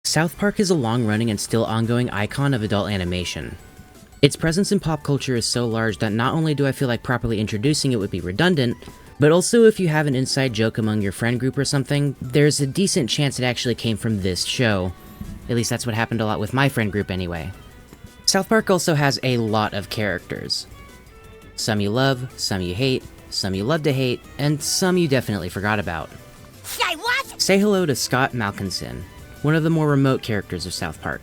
South Park is a long-running and still ongoing icon of adult animation. Its presence in pop culture is so large that not only do I feel like properly introducing it would be redundant, but also if you have an inside joke among your friend group or something, there's a decent chance it actually came from this show. At least that's what happened a lot with my friend group anyway. South Park also has a lot of characters. Some you love, some you hate, some you love to hate, and some you definitely forgot about. Say what? Say hello to Scott Malkinson, one of the more remote characters of South Park.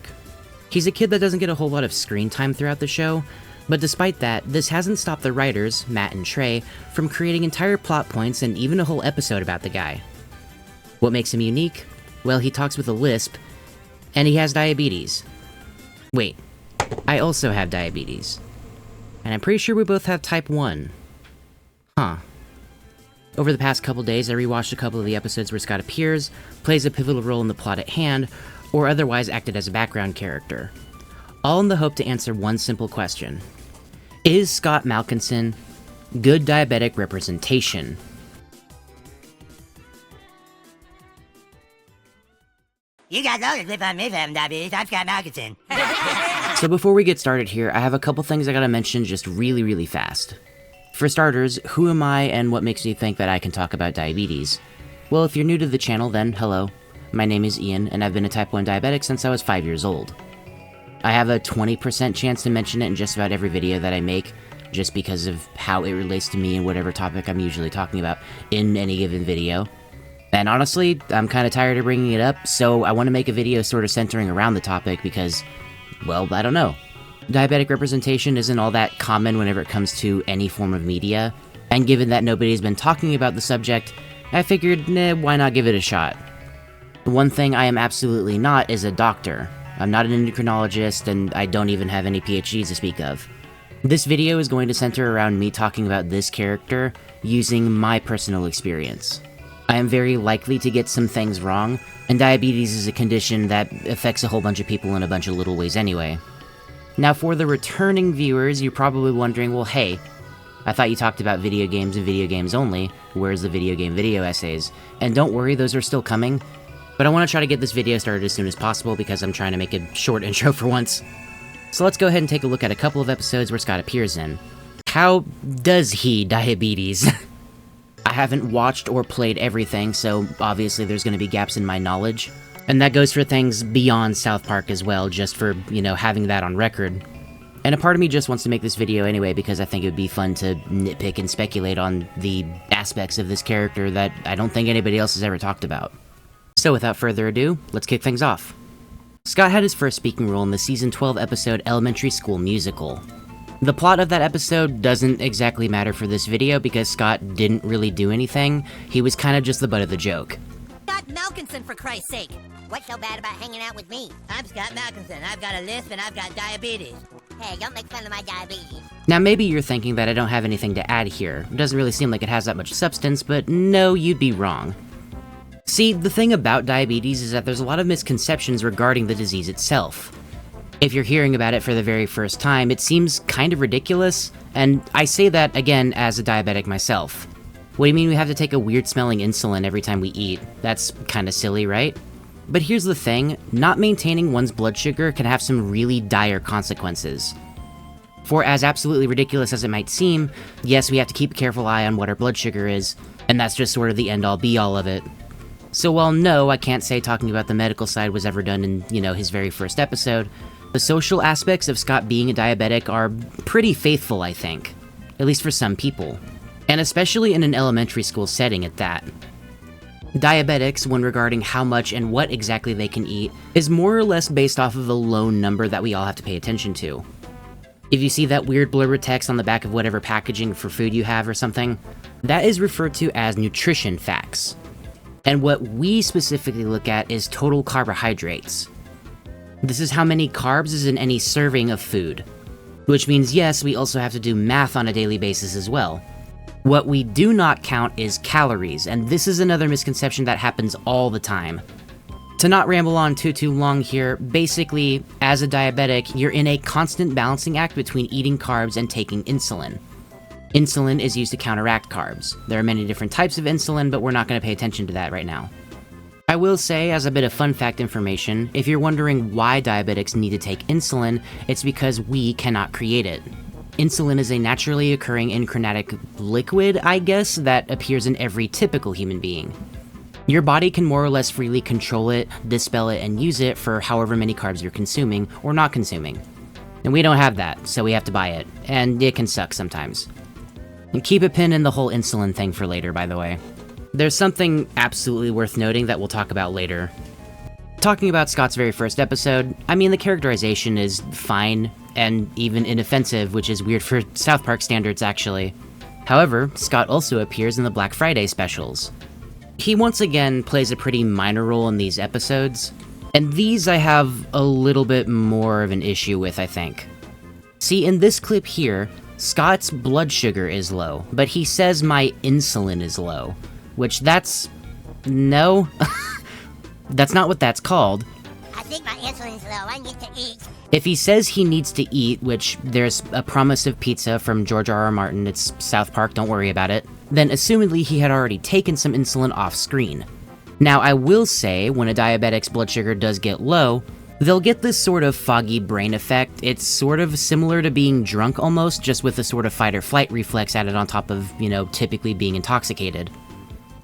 He's a kid that doesn't get a whole lot of screen time throughout the show, but despite that, this hasn't stopped the writers, Matt and Trey, from creating entire plot points and even a whole episode about the guy. What makes him unique? Well, he talks with a lisp, and he has diabetes. Wait, I also have diabetes. And I'm pretty sure we both have type 1. Huh. Over the past couple days, I rewatched a couple of the episodes where Scott appears, plays a pivotal role in the plot at hand, or otherwise acted as a background character. All in the hope to answer one simple question. Is Scott Malkinson good diabetic representation? You got no to live on me for having diabetes. I'm Scott Malkinson. So before we get started here, I have a couple things I gotta mention just really fast. For starters, who am I and what makes me think that I can talk about diabetes? Well, if you're new to the channel, then hello. My name is Ian, and I've been a type 1 diabetic since I was 5 years old. I have a 20% chance to mention it in just about every video that I make, just because of how it relates to me and whatever topic I'm usually talking about in any given video. And honestly, I'm kinda tired of bringing it up, so I want to make a video sort of centering around the topic because, well, I don't know. Diabetic representation isn't all that common whenever it comes to any form of media, and given that nobody's been talking about the subject, I figured, why not give it a shot? One thing I am absolutely not is a doctor. I'm not an endocrinologist, and I don't even have any PhDs to speak of. This video is going to center around me talking about this character using my personal experience. I am very likely to get some things wrong, and diabetes is a condition that affects a whole bunch of people in a bunch of little ways anyway. Now for the returning viewers, you're probably wondering, well hey, I thought you talked about video games and video games only, where's the video game video essays? And don't worry, those are still coming, but I want to try to get this video started as soon as possible because I'm trying to make a short intro for once. So let's go ahead and take a look at a couple of episodes where Scott appears in. How does he diabetes? I haven't watched or played everything, so obviously there's going to be gaps in my knowledge. And that goes for things beyond South Park as well, just for, having that on record. And a part of me just wants to make this video anyway because I think it would be fun to nitpick and speculate on the aspects of this character that I don't think anybody else has ever talked about. So without further ado, let's kick things off. Scott had his first speaking role in the season 12 episode Elementary School Musical. The plot of that episode doesn't exactly matter for this video because Scott didn't really do anything, he was kinda just the butt of the joke. Scott Malkinson, for Christ's sake. What's so bad about hanging out with me? I'm Scott Malkinson. I've got a lisp and I've got diabetes. Hey, don't make fun of my diabetes. Now maybe you're thinking that I don't have anything to add here. It doesn't really seem like it has that much substance, but no, you'd be wrong. See, the thing about diabetes is that there's a lot of misconceptions regarding the disease itself. If you're hearing about it for the very first time, it seems kind of ridiculous, and I say that, again, as a diabetic myself. What do you mean we have to take a weird-smelling insulin every time we eat? That's kinda silly, right? But here's the thing, not maintaining one's blood sugar can have some really dire consequences. For as absolutely ridiculous as it might seem, yes, we have to keep a careful eye on what our blood sugar is, and that's just sort of the end-all be-all of it. So while no, I can't say talking about the medical side was ever done in, his very first episode, the social aspects of Scott being a diabetic are pretty faithful, I think. At least for some people. And especially in an elementary school setting at that. Diabetics, when regarding how much and what exactly they can eat, is more or less based off of a lone number that we all have to pay attention to. If you see that weird blurb of text on the back of whatever packaging for food you have or something, that is referred to as nutrition facts. And what we specifically look at is total carbohydrates. This is how many carbs is in any serving of food. Which means yes, we also have to do math on a daily basis as well. What we do not count is calories, and this is another misconception that happens all the time. To not ramble on too long here, basically, as a diabetic, you're in a constant balancing act between eating carbs and taking insulin. Insulin is used to counteract carbs. There are many different types of insulin, but we're not going to pay attention to that right now. I will say, as a bit of fun fact information, if you're wondering why diabetics need to take insulin, it's because we cannot create it. Insulin is a naturally occurring enchromatic liquid, I guess, that appears in every typical human being. Your body can more or less freely control it, dispel it, and use it for however many carbs you're consuming or not consuming. And we don't have that, so we have to buy it, and it can suck sometimes. And keep a pin in the whole insulin thing for later, by the way. There's something absolutely worth noting that we'll talk about later. Talking about Scott's very first episode, I mean, the characterization is fine and even inoffensive, which is weird for Southpark standards, actually. However, Scott also appears in the Black Friday specials. He once again plays a pretty minor role in these episodes, and these I have a little bit more of an issue with, I think. See, in this clip here, Scott's blood sugar is low, but he says my insulin is low, which no. That's not what that's called. I think my insulin's low. I need to eat. If he says he needs to eat, which there's a promise of pizza from George R.R. Martin, it's Southpark, don't worry about it, then assumedly he had already taken some insulin off screen. Now, I will say, when a diabetic's blood sugar does get low, they'll get this sort of foggy brain effect. It's sort of similar to being drunk almost, just with a sort of fight or flight reflex added on top of, typically being intoxicated.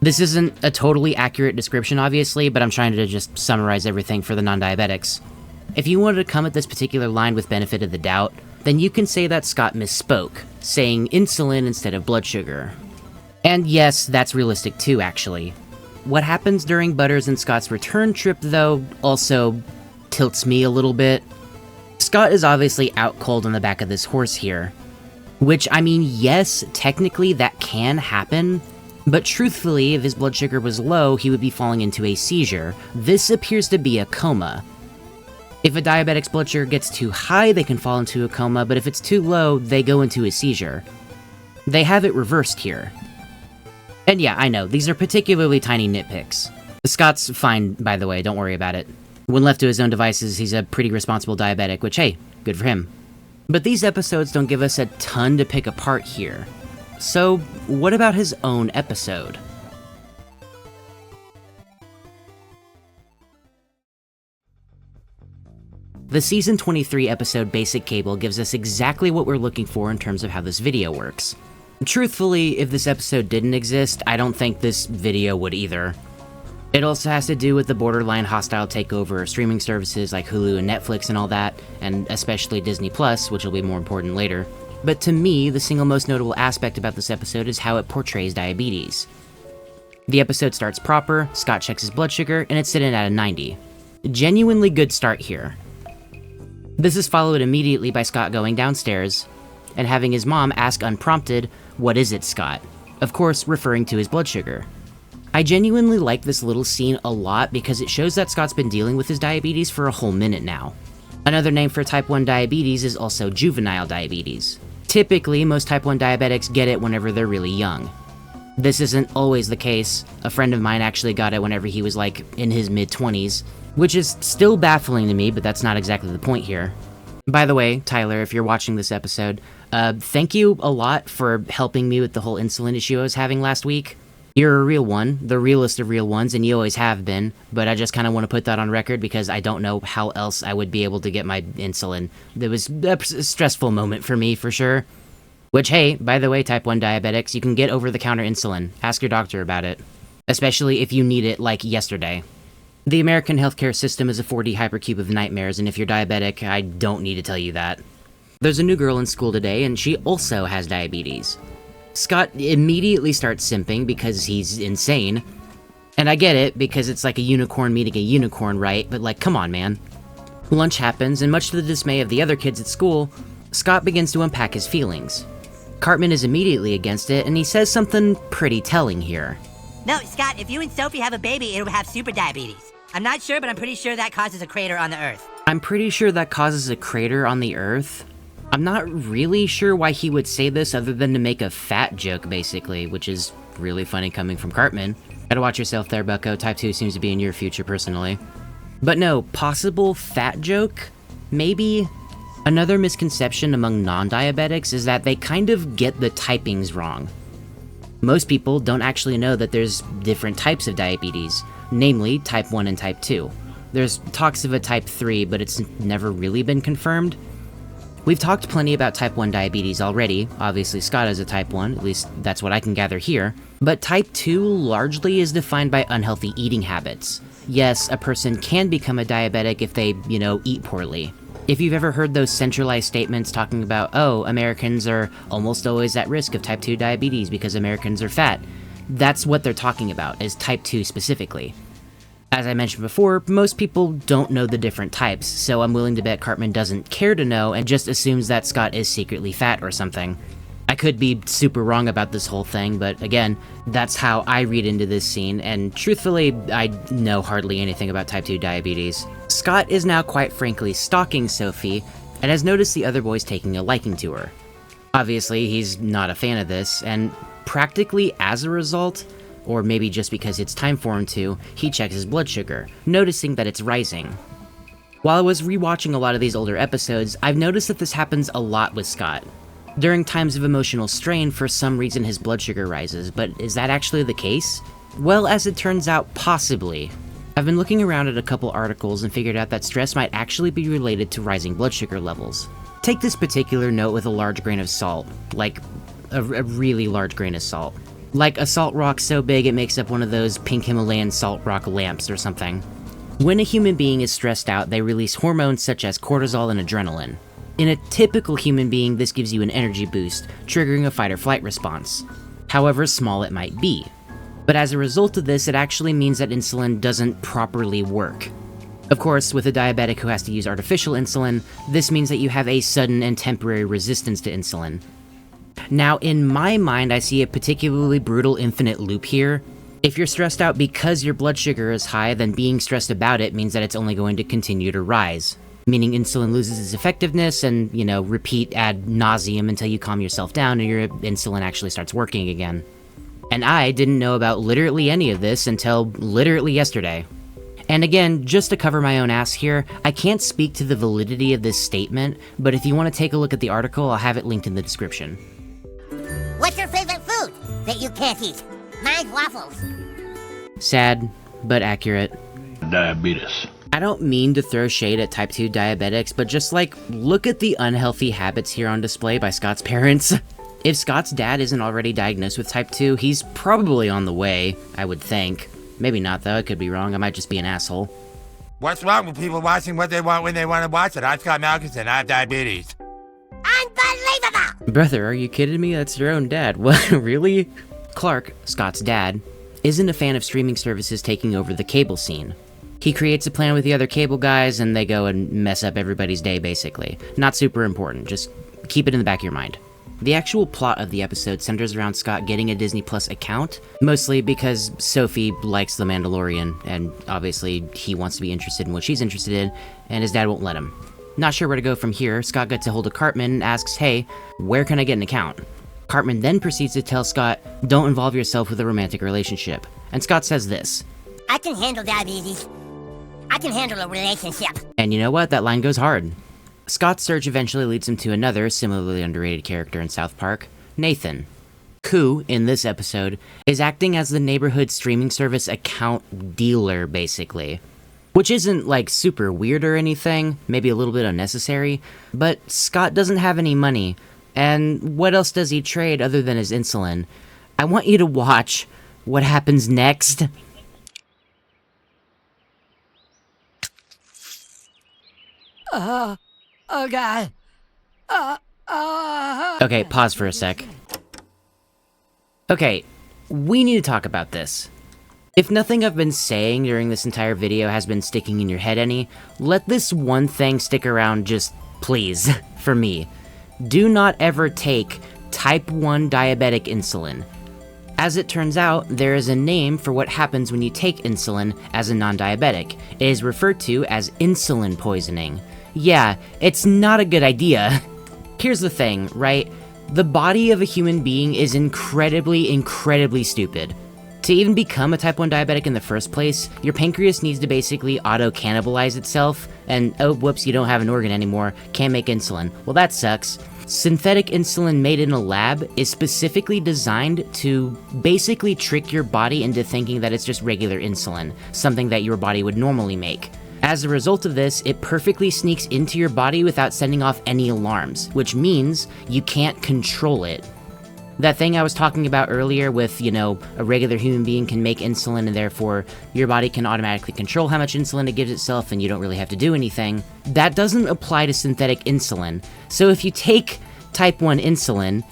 This isn't a totally accurate description, obviously, but I'm trying to just summarize everything for the non-diabetics. If you wanted to come at this particular line with benefit of the doubt, then you can say that Scott misspoke, saying insulin instead of blood sugar. And yes, that's realistic too, actually. What happens during Butters and Scott's return trip, though, also tilts me a little bit. Scott is obviously out cold on the back of this horse here. Which, I mean, yes, technically that can happen, but truthfully, if his blood sugar was low, he would be falling into a seizure. This appears to be a coma. If a diabetic's blood sugar gets too high, they can fall into a coma, but if it's too low, they go into a seizure. They have it reversed here. And yeah, I know, these are particularly tiny nitpicks. Scott's fine, by the way, don't worry about it. When left to his own devices, he's a pretty responsible diabetic, which, hey, good for him. But these episodes don't give us a ton to pick apart here. So, what about his own episode? The Season 23 episode Basic Cable gives us exactly what we're looking for in terms of how this video works. Truthfully, if this episode didn't exist, I don't think this video would either. It also has to do with the borderline hostile takeover of streaming services like Hulu and Netflix and all that, and especially Disney+, which will be more important later. But to me, the single most notable aspect about this episode is how it portrays diabetes. The episode starts proper, Scott checks his blood sugar, and it's sitting at a 90. Genuinely good start here. This is followed immediately by Scott going downstairs, and having his mom ask unprompted, "What is it, Scott?" Of course, referring to his blood sugar. I genuinely like this little scene a lot because it shows that Scott's been dealing with his diabetes for a whole minute now. Another name for type 1 diabetes is also juvenile diabetes. Typically, most type 1 diabetics get it whenever they're really young. This isn't always the case. A friend of mine actually got it whenever he was like in his mid-20s, which is still baffling to me, but that's not exactly the point here. By the way, Tyler, if you're watching this episode, thank you a lot for helping me with the whole insulin issue I was having last week. You're a real one, the realest of real ones, and you always have been, but I just kind of want to put that on record because I don't know how else I would be able to get my insulin. It was a stressful moment for me, for sure. Which, hey, by the way, type 1 diabetics, you can get over-the-counter insulin. Ask your doctor about it. Especially if you need it, like, yesterday. The American healthcare system is a 4D hypercube of nightmares, and if you're diabetic, I don't need to tell you that. There's a new girl in school today, and she also has diabetes. Scott immediately starts simping because he's insane. And I get it, because it's like a unicorn meeting a unicorn, right? But like, come on, man. Lunch happens, and much to the dismay of the other kids at school, Scott begins to unpack his feelings. Cartman is immediately against it, and he says something pretty telling here. No, Scott, if you and Sophie have a baby, it'll have super diabetes. I'm not sure, but I'm pretty sure that causes a crater on the Earth. I'm pretty sure that causes a crater on the Earth? I'm not really sure why he would say this other than to make a fat joke, basically, which is really funny coming from Cartman. Gotta watch yourself there, bucko. Type 2 seems to be in your future, personally. But no, possible fat joke? Maybe? Another misconception among non-diabetics is that they kind of get the typings wrong. Most people don't actually know that there's different types of diabetes. namely type 1 and type 2. There's talks of a type 3, but it's never really been confirmed. We've talked plenty about type 1 diabetes already. Obviously Scott is a type 1, at least that's what I can gather here. But type 2 largely is defined by unhealthy eating habits. Yes, a person can become a diabetic if they, eat poorly. If you've ever heard those centralized statements talking about, oh, Americans are almost always at risk of type 2 diabetes because Americans are fat, that's what they're talking about, is type 2 specifically. As I mentioned before, most people don't know the different types, so I'm willing to bet Cartman doesn't care to know and just assumes that Scott is secretly fat or something. I could be super wrong about this whole thing, but again, that's how I read into this scene, and truthfully, I know hardly anything about type 2 diabetes. Scott is now quite frankly stalking Sophie, and has noticed the other boys taking a liking to her. Obviously, he's not a fan of this, and practically as a result, or maybe just because it's time for him to, he checks his blood sugar, noticing that it's rising. While I was rewatching a lot of these older episodes, I've noticed that this happens a lot with Scott. During times of emotional strain, for some reason his blood sugar rises, but is that actually the case? Well, as it turns out, possibly. I've been looking around at a couple articles and figured out that stress might actually be related to rising blood sugar levels. Take this particular note with a large grain of salt, like a really large grain of salt. Like a salt rock so big it makes up one of those pink Himalayan salt rock lamps or something. When a human being is stressed out, they release hormones such as cortisol and adrenaline. In a typical human being, this gives you an energy boost, triggering a fight or flight response, however small it might be. But as a result of this, it actually means that insulin doesn't properly work. Of course, with a diabetic who has to use artificial insulin, this means that you have a sudden and temporary resistance to insulin. Now, in my mind, I see a particularly brutal infinite loop here. If you're stressed out because your blood sugar is high, then being stressed about it means that it's only going to continue to rise. Meaning insulin loses its effectiveness and, repeat ad nauseum until you calm yourself down and your insulin actually starts working again. And I didn't know about literally any of this until literally yesterday. And again, just to cover my own ass here, I can't speak to the validity of this statement, but if you want to take a look at the article, I'll have it linked in the description. What's your favorite food that you can't eat? Mine's waffles. Sad, but accurate. Diabetes. I don't mean to throw shade at type 2 diabetics, but just look at the unhealthy habits here on display by Scott's parents. If Scott's dad isn't already diagnosed with type 2, he's probably on the way, I would think. Maybe not though, I could be wrong, I might just be an asshole. What's wrong with people watching what they want when they want to watch it? I'm Scott Malkinson, I have diabetes. Unbelievable! Brother, are you kidding me? That's your own dad. What, really? Clark, Scott's dad, isn't a fan of streaming services taking over the cable scene. He creates a plan with the other cable guys and they go and mess up everybody's day basically. Not super important, just keep it in the back of your mind. The actual plot of the episode centers around Scott getting a Disney Plus account, mostly because Sophie likes The Mandalorian, and obviously he wants to be interested in what she's interested in, and his dad won't let him. Not sure where to go from here, Scott gets a hold of Cartman and asks, hey, where can I get an account? Cartman then proceeds to tell Scott, don't involve yourself with a romantic relationship. And Scott says this, I can handle diabetes. I can handle a relationship. And you know what? That line goes hard. Scott's search eventually leads him to another similarly underrated character in Southpark, Nathan, who, in this episode, is acting as the neighborhood streaming service account dealer, basically. Which isn't, super weird or anything, maybe a little bit unnecessary, but Scott doesn't have any money, and what else does he trade other than his insulin? I want you to watch what happens next. Oh God. Okay, pause for a sec. Okay, we need to talk about this. If nothing I've been saying during this entire video has been sticking in your head any, let this one thing stick around just, please, for me. Do not ever take type 1 diabetic insulin. As it turns out, there is a name for what happens when you take insulin as a non-diabetic. It is referred to as insulin poisoning. Yeah, it's not a good idea. Here's the thing, right? The body of a human being is incredibly stupid. To even become a type 1 diabetic in the first place, your pancreas needs to basically auto-cannibalize itself, and oh whoops, you don't have an organ anymore, can't make insulin. Well, that sucks. Synthetic insulin made in a lab is specifically designed to basically trick your body into thinking that it's just regular insulin, something that your body would normally make. As a result of this, it perfectly sneaks into your body without sending off any alarms, which means you can't control it. That thing I was talking about earlier with, a regular human being can make insulin and therefore your body can automatically control how much insulin it gives itself and you don't really have to do anything, that doesn't apply to synthetic insulin. So if you take type 1 insulin,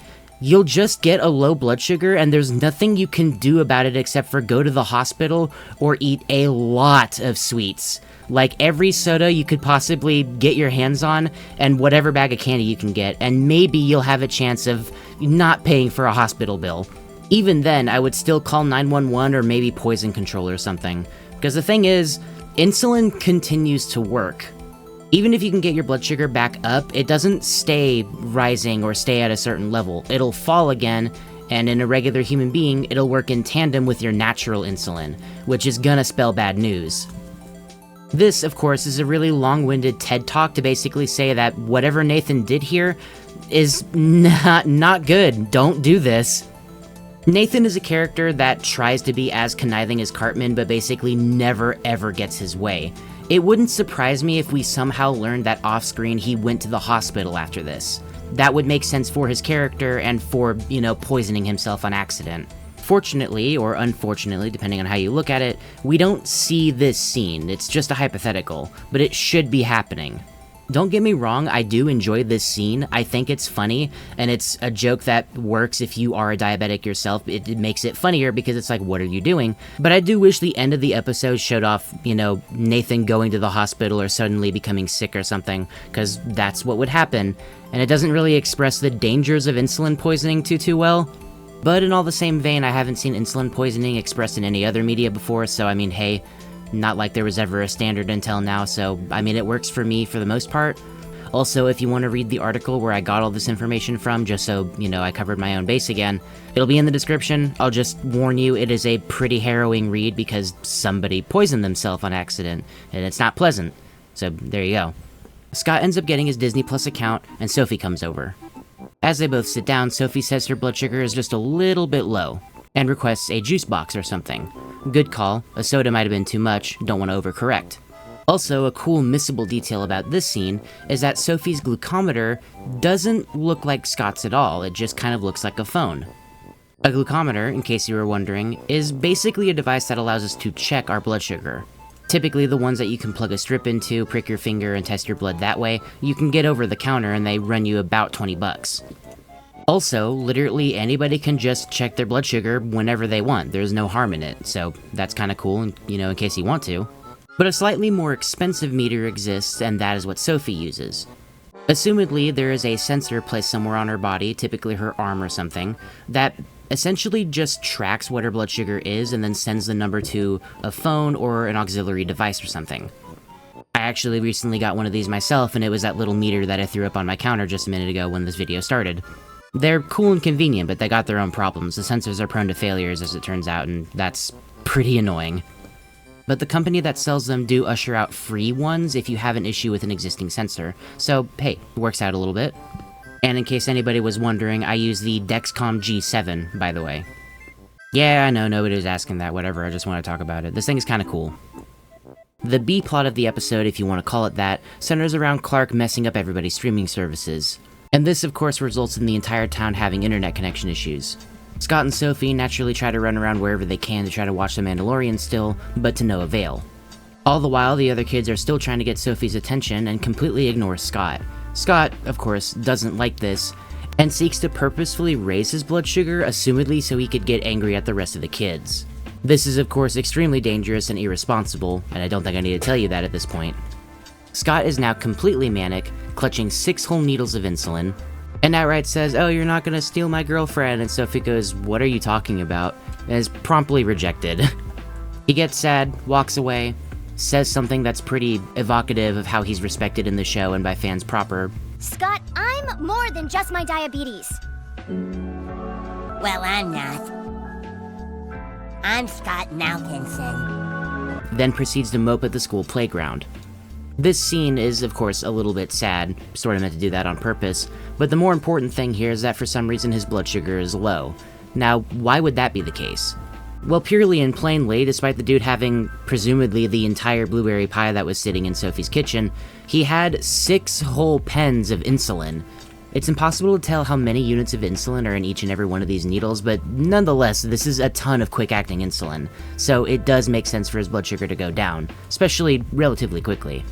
you'll just get a low blood sugar and there's nothing you can do about it except for go to the hospital or eat a lot of sweets. Like every soda you could possibly get your hands on and whatever bag of candy you can get, and maybe you'll have a chance of not paying for a hospital bill. Even then, I would still call 911 or maybe poison control or something. Because the thing is, insulin continues to work. Even if you can get your blood sugar back up, it doesn't stay rising or stay at a certain level. It'll fall again, and in a regular human being, it'll work in tandem with your natural insulin, which is gonna spell bad news. This, of course, is a really long-winded TED Talk to basically say that whatever Nathan did here is not good. Don't do this. Nathan is a character that tries to be as conniving as Cartman, but basically never ever gets his way. It wouldn't surprise me if we somehow learned that off-screen he went to the hospital after this. That would make sense for his character and for, poisoning himself on accident. Fortunately, or unfortunately, depending on how you look at it, we don't see this scene. It's just a hypothetical, but it should be happening. Don't get me wrong, I do enjoy this scene. I think it's funny, and it's a joke that works if you are a diabetic yourself. It makes it funnier because it's like, what are you doing? But I do wish the end of the episode showed off, Nathan going to the hospital or suddenly becoming sick or something, because that's what would happen. And it doesn't really express the dangers of insulin poisoning too well. But in all the same vein, I haven't seen insulin poisoning expressed in any other media before, so I mean, hey, not like there was ever a standard until now, so I mean, it works for me for the most part. Also, if you want to read the article where I got all this information from, just so, I covered my own base again, it'll be in the description. I'll just warn you, it is a pretty harrowing read because somebody poisoned themselves on accident, and it's not pleasant. So, there you go. Scott ends up getting his Disney Plus account, and Sophie comes over. As they both sit down, Sophie says her blood sugar is just a little bit low, and requests a juice box or something. Good call, a soda might have been too much, don't want to overcorrect. Also, a cool missable detail about this scene is that Sophie's glucometer doesn't look like Scott's at all, it just kind of looks like a phone. A glucometer, in case you were wondering, is basically a device that allows us to check our blood sugar. Typically the ones that you can plug a strip into, prick your finger, and test your blood that way, you can get over the counter and they run you about 20 bucks. Also, literally anybody can just check their blood sugar whenever they want, there's no harm in it, so that's kinda cool, in case you want to. But a slightly more expensive meter exists, and that is what Sophie uses. Assumedly, there is a sensor placed somewhere on her body, typically her arm or something, that essentially just tracks what her blood sugar is and then sends the number to a phone or an auxiliary device or something. I actually recently got one of these myself, and it was that little meter that I threw up on my counter just a minute ago when this video started. They're cool and convenient, but they got their own problems. The sensors are prone to failures, as it turns out, and that's pretty annoying. But the company that sells them do usher out free ones if you have an issue with an existing sensor, so hey, it works out a little bit. And in case anybody was wondering, I use the Dexcom G7, by the way. Yeah, I know, nobody was asking that, whatever, I just want to talk about it. This thing is kinda cool. The B-plot of the episode, if you want to call it that, centers around Clark messing up everybody's streaming services. And this, of course, results in the entire town having internet connection issues. Scott and Sophie naturally try to run around wherever they can to try to watch The Mandalorian still, but to no avail. All the while, the other kids are still trying to get Sophie's attention and completely ignore Scott. Scott, of course, doesn't like this, and seeks to purposefully raise his blood sugar, assumedly so he could get angry at the rest of the kids. This is, of course, extremely dangerous and irresponsible, and I don't think I need to tell you that at this point. Scott is now completely manic, clutching 6 whole needles of insulin, and outright says, "Oh, you're not gonna steal my girlfriend," and Sophie goes, "What are you talking about?" and is promptly rejected. He gets sad, walks away, says something that's pretty evocative of how he's respected in the show and by fans proper. Scott, I'm more than just my diabetes. Well, I'm not. I'm Scott Malkinson. Then proceeds to mope at the school playground. This scene is, of course, a little bit sad, sort of meant to do that on purpose, but the more important thing here is that for some reason his blood sugar is low. Now, why would that be the case? Well, purely and plainly, despite the dude having presumably the entire blueberry pie that was sitting in Sophie's kitchen, he had 6 whole pens of insulin. It's impossible to tell how many units of insulin are in each and every one of these needles, but nonetheless, this is a ton of quick-acting insulin, so it does make sense for his blood sugar to go down, especially relatively quickly.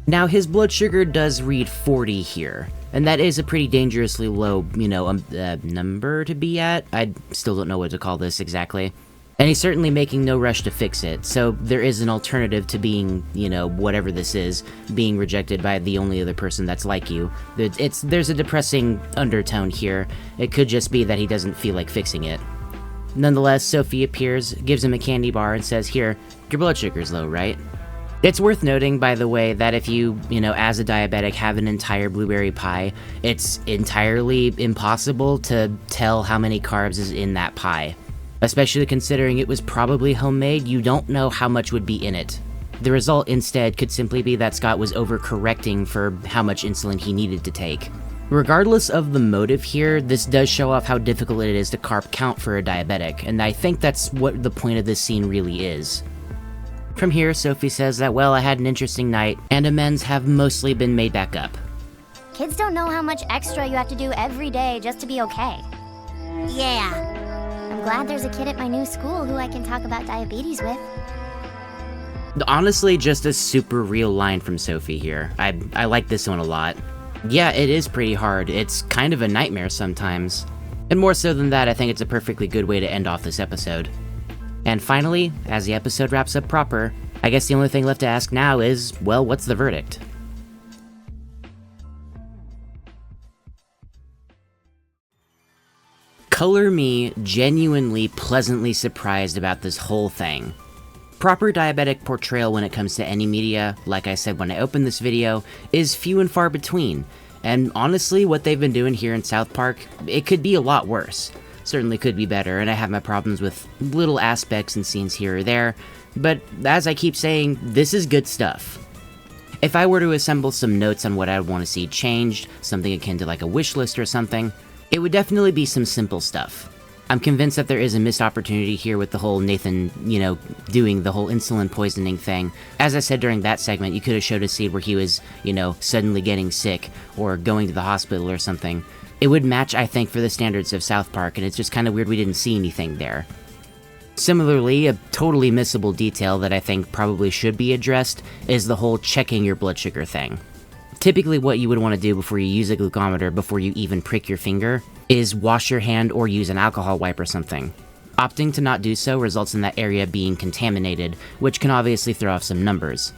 Now, his blood sugar does read 40 here, and that is a pretty dangerously low, number to be at. I still don't know what to call this exactly. And he's certainly making no rush to fix it, so there is an alternative to being, whatever this is, being rejected by the only other person that's like you. There's a depressing undertone here. It could just be that he doesn't feel like fixing it. Nonetheless, Sophie appears, gives him a candy bar, and says, "Here, your blood sugar's low, right?" It's worth noting, by the way, that if you, as a diabetic, have an entire blueberry pie, it's entirely impossible to tell how many carbs is in that pie. Especially considering it was probably homemade, you don't know how much would be in it. The result, instead, could simply be that Scott was overcorrecting for how much insulin he needed to take. Regardless of the motive here, this does show off how difficult it is to carb count for a diabetic, and I think that's what the point of this scene really is. From here, Sophie says that, well, I had an interesting night, and amends have mostly been made back up. Kids don't know how much extra you have to do every day just to be okay. Yeah. I'm glad there's a kid at my new school who I can talk about diabetes with. Honestly, just a super real line from Sophie here. I like this one a lot. Yeah, it is pretty hard. It's kind of a nightmare sometimes. And more so than that, I think it's a perfectly good way to end off this episode. And finally, as the episode wraps up proper, I guess the only thing left to ask now is, well, what's the verdict? Color me genuinely pleasantly surprised about this whole thing. Proper diabetic portrayal when it comes to any media, like I said when I opened this video, is few and far between. And honestly, what they've been doing here in Southpark, it could be a lot worse. Certainly could be better, and I have my problems with little aspects and scenes here or there, but as I keep saying, this is good stuff. If I were to assemble some notes on what I'd want to see changed, something akin to like a wish list or something, it would definitely be some simple stuff. I'm convinced that there is a missed opportunity here with the whole Nathan, doing the whole insulin poisoning thing. As I said during that segment, you could have showed a scene where he was, suddenly getting sick, or going to the hospital or something. It would match, I think, for the standards of Southpark, and it's just kind of weird we didn't see anything there. Similarly, a totally missable detail that I think probably should be addressed is the whole checking your blood sugar thing. Typically what you would want to do before you use a glucometer, before you even prick your finger, is wash your hand or use an alcohol wipe or something. Opting to not do so results in that area being contaminated, which can obviously throw off some numbers.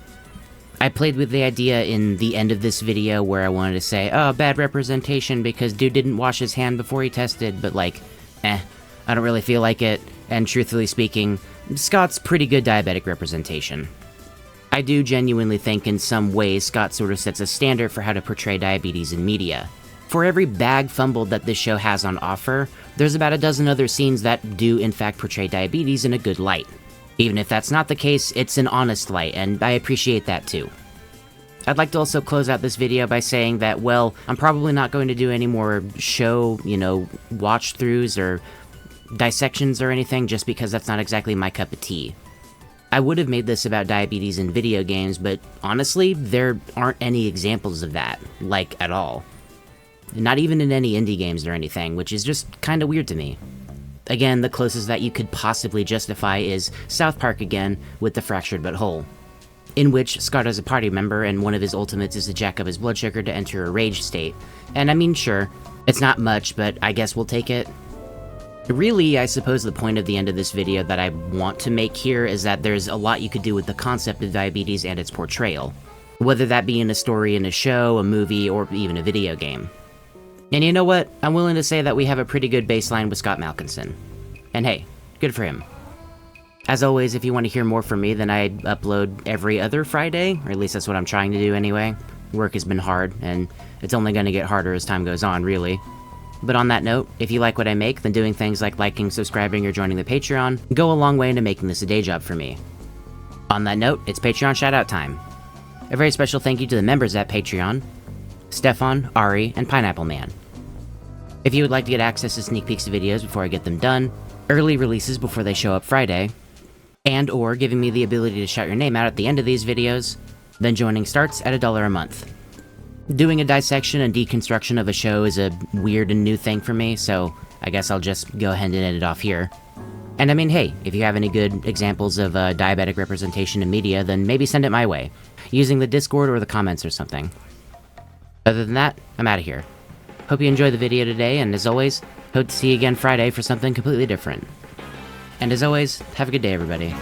I played with the idea in the end of this video where I wanted to say, oh, bad representation because dude didn't wash his hand before he tested, but I don't really feel like it, and truthfully speaking, Scott's pretty good diabetic representation. I do genuinely think in some ways Scott sort of sets a standard for how to portray diabetes in media. For every bag fumbled that this show has on offer, there's about a dozen other scenes that do in fact portray diabetes in a good light. Even if that's not the case, it's an honest light, and I appreciate that too. I'd like to also close out this video by saying that, well, I'm probably not going to do any more show, watch-throughs or dissections or anything, just because that's not exactly my cup of tea. I would have made this about diabetes in video games, but honestly, there aren't any examples of that, at all. Not even in any indie games or anything, which is just kinda weird to me. Again, the closest that you could possibly justify is Southpark again, with the fractured but whole, in which Scott is a party member and one of his ultimates is to jack up his blood sugar to enter a rage state. And I mean, sure, it's not much, but I guess we'll take it. Really, I suppose the point of the end of this video that I want to make here is that there's a lot you could do with the concept of diabetes and its portrayal, whether that be in a story in a show, a movie, or even a video game. And you know what? I'm willing to say that we have a pretty good baseline with Scott Malkinson. And hey, good for him. As always, if you want to hear more from me, then I upload every other Friday, or at least that's what I'm trying to do anyway. Work has been hard, and it's only going to get harder as time goes on, really. But on that note, if you like what I make, then doing things like liking, subscribing, or joining the Patreon go a long way into making this a day job for me. On that note, it's Patreon shoutout time. A very special thank you to the members at Patreon, Stefan, Ari, and Pineapple Man. If you would like to get access to sneak peeks of videos before I get them done, early releases before they show up Friday, and or giving me the ability to shout your name out at the end of these videos, then joining starts at $1 a month. Doing a dissection and deconstruction of a show is a weird and new thing for me, so I guess I'll just go ahead and end it off here. And I mean, hey, if you have any good examples of diabetic representation in media, then maybe send it my way, using the Discord or the comments or something. Other than that, I'm out of here. Hope you enjoyed the video today, and as always, hope to see you again Friday for something completely different. And as always, have a good day, everybody.